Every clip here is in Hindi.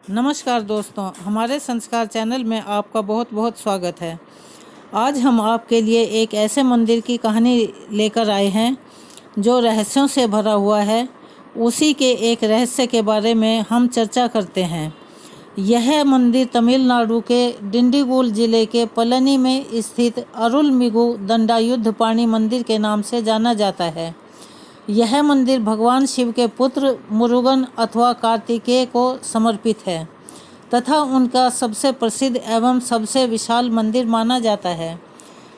नमस्कार दोस्तों, हमारे संस्कार चैनल में आपका बहुत बहुत स्वागत है। आज हम आपके लिए एक ऐसे मंदिर की कहानी लेकर आए हैं जो रहस्यों से भरा हुआ है। उसी के एक रहस्य के बारे में हम चर्चा करते हैं। यह मंदिर तमिलनाडु के डिंडीगुल जिले के पलनी में स्थित अरुलमिगु दंडायुधपाणि मंदिर के नाम से जाना जाता है। यह मंदिर भगवान शिव के पुत्र मुरुगन अथवा कार्तिकेय को समर्पित है तथा उनका सबसे प्रसिद्ध एवं सबसे विशाल मंदिर माना जाता है।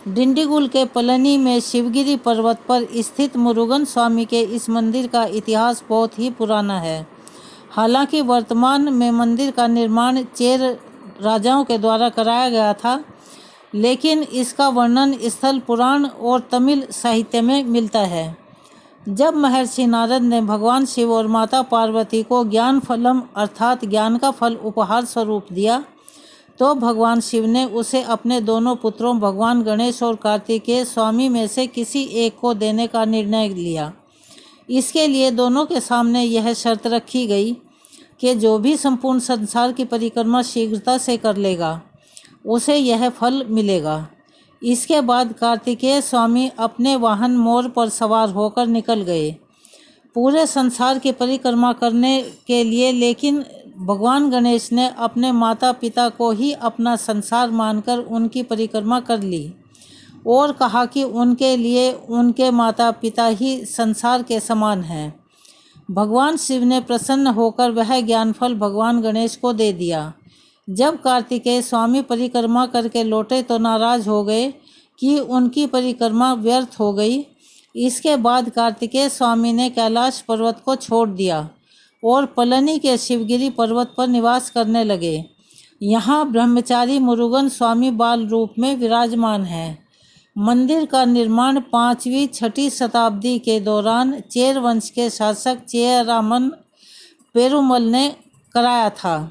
डिंडीगुल के पलनी में शिवगिरी पर्वत पर स्थित मुरुगन स्वामी के इस मंदिर का इतिहास बहुत ही पुराना है। हालांकि वर्तमान में मंदिर का निर्माण चेर राजाओं के द्वारा कराया गया था, लेकिन इसका वर्णन स्थल पुराण और तमिल साहित्य में मिलता है। जब महर्षि नारद ने भगवान शिव और माता पार्वती को ज्ञान फलम अर्थात ज्ञान का फल उपहार स्वरूप दिया, तो भगवान शिव ने उसे अपने दोनों पुत्रों भगवान गणेश और कार्तिकेय स्वामी में से किसी एक को देने का निर्णय लिया। इसके लिए दोनों के सामने यह शर्त रखी गई कि जो भी संपूर्ण संसार की परिक्रमा शीघ्रता से कर लेगा उसे यह फल मिलेगा। इसके बाद कार्तिकेय स्वामी अपने वाहन मोर पर सवार होकर निकल गए पूरे संसार की परिक्रमा करने के लिए, लेकिन भगवान गणेश ने अपने माता पिता को ही अपना संसार मानकर उनकी परिक्रमा कर ली और कहा कि उनके लिए उनके माता पिता ही संसार के समान हैं। भगवान शिव ने प्रसन्न होकर वह ज्ञानफल भगवान गणेश को दे दिया। जब कार्तिकेय स्वामी परिक्रमा करके लौटे तो नाराज हो गए कि उनकी परिक्रमा व्यर्थ हो गई। इसके बाद कार्तिकेय स्वामी ने कैलाश पर्वत को छोड़ दिया और पलनी के शिवगिरी पर्वत पर निवास करने लगे। यहाँ ब्रह्मचारी मुरुगन स्वामी बाल रूप में विराजमान हैं। मंदिर का निर्माण 5वीं-6वीं शताब्दी के दौरान चेर वंश के शासक चेयरामन पेरुमल ने कराया था।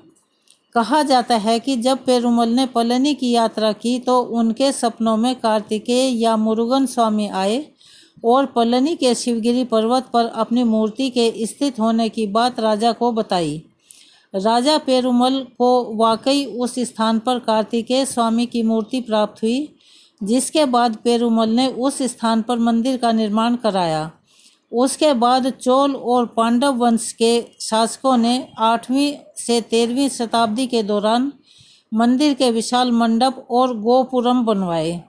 कहा जाता है कि जब पेरुमल ने पलनी की यात्रा की तो उनके सपनों में कार्तिकेय या मुरुगन स्वामी आए और पलनी के शिवगिरी पर्वत पर अपनी मूर्ति के स्थित होने की बात राजा को बताई। राजा पेरुमल को वाकई उस स्थान पर कार्तिकेय स्वामी की मूर्ति प्राप्त हुई, जिसके बाद पेरुमल ने उस स्थान पर मंदिर का निर्माण कराया। उसके बाद चोल और पांडव वंश के शासकों ने 8वीं से 13वीं शताब्दी के दौरान मंदिर के विशाल मंडप और गोपुरम बनवाए।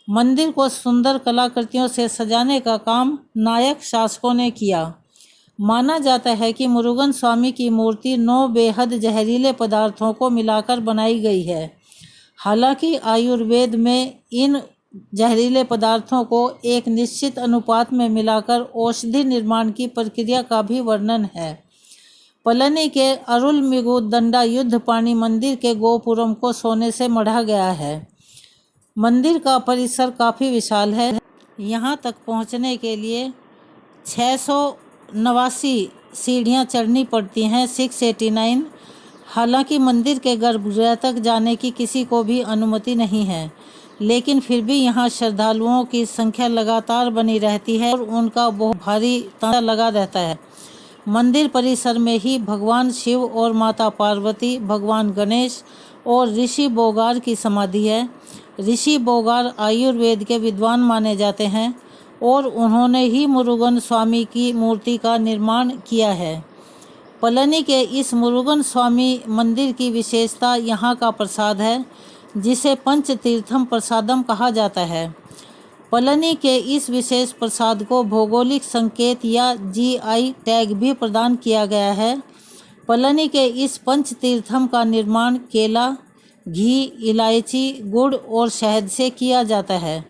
मंदिर को सुंदर कलाकृतियों से सजाने का काम नायक शासकों ने किया। माना जाता है कि मुरुगन स्वामी की मूर्ति 9 बेहद जहरीले पदार्थों को मिलाकर बनाई गई है। हालांकि आयुर्वेद में इन जहरीले पदार्थों को एक निश्चित अनुपात में मिलाकर औषधि निर्माण की प्रक्रिया का भी वर्णन है। पलनी के अरुलमिगु दंडायुधपाणि मंदिर के गोपुरम को सोने से मढ़ा गया है। मंदिर का परिसर काफ़ी विशाल है। यहाँ तक पहुँचने के लिए 689 सीढ़ियाँ चढ़नी पड़ती हैं, 689। हालांकि मंदिर के गर्भगृह तक जाने की किसी को भी अनुमति नहीं है, लेकिन फिर भी यहाँ श्रद्धालुओं की संख्या लगातार बनी रहती है और उनका बहुत भारी तांता लगा रहता है। मंदिर परिसर में ही भगवान शिव और माता पार्वती, भगवान गणेश और ऋषि बोगार की समाधि है। ऋषि बोगार आयुर्वेद के विद्वान माने जाते हैं और उन्होंने ही मुरुगन स्वामी की मूर्ति का निर्माण किया है। पलनी के इस मुरुगन स्वामी मंदिर की विशेषता यहाँ का प्रसाद है, जिसे पंचतीर्थम प्रसादम कहा जाता है। पलनी के इस विशेष प्रसाद को भौगोलिक संकेत या जीआई टैग भी प्रदान किया गया है। पलनी के इस पंचतीर्थम का निर्माण केला, घी, इलायची, गुड़ और शहद से किया जाता है।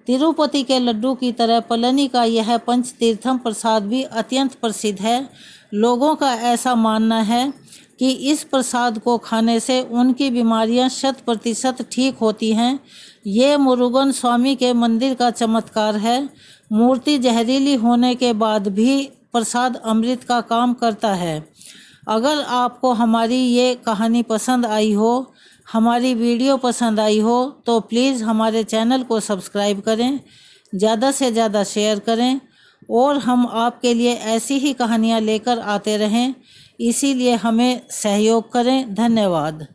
तिरुपति के लड्डू की तरह पलनी का यह पंचतीर्थम प्रसाद भी अत्यंत प्रसिद्ध है। लोगों का ऐसा मानना है कि इस प्रसाद को खाने से उनकी बीमारियां 100% ठीक होती हैं। ये मुरुगन स्वामी के मंदिर का चमत्कार है। मूर्ति जहरीली होने के बाद भी प्रसाद अमृत का काम करता है। अगर आपको हमारी ये कहानी पसंद आई हो, हमारी वीडियो पसंद आई हो, तो प्लीज़ हमारे चैनल को सब्सक्राइब करें, ज़्यादा से ज़्यादा शेयर करें और हम आपके लिए ऐसी ही कहानियाँ लेकर आते रहें। इसीलिए हमें सहयोग करें। धन्यवाद।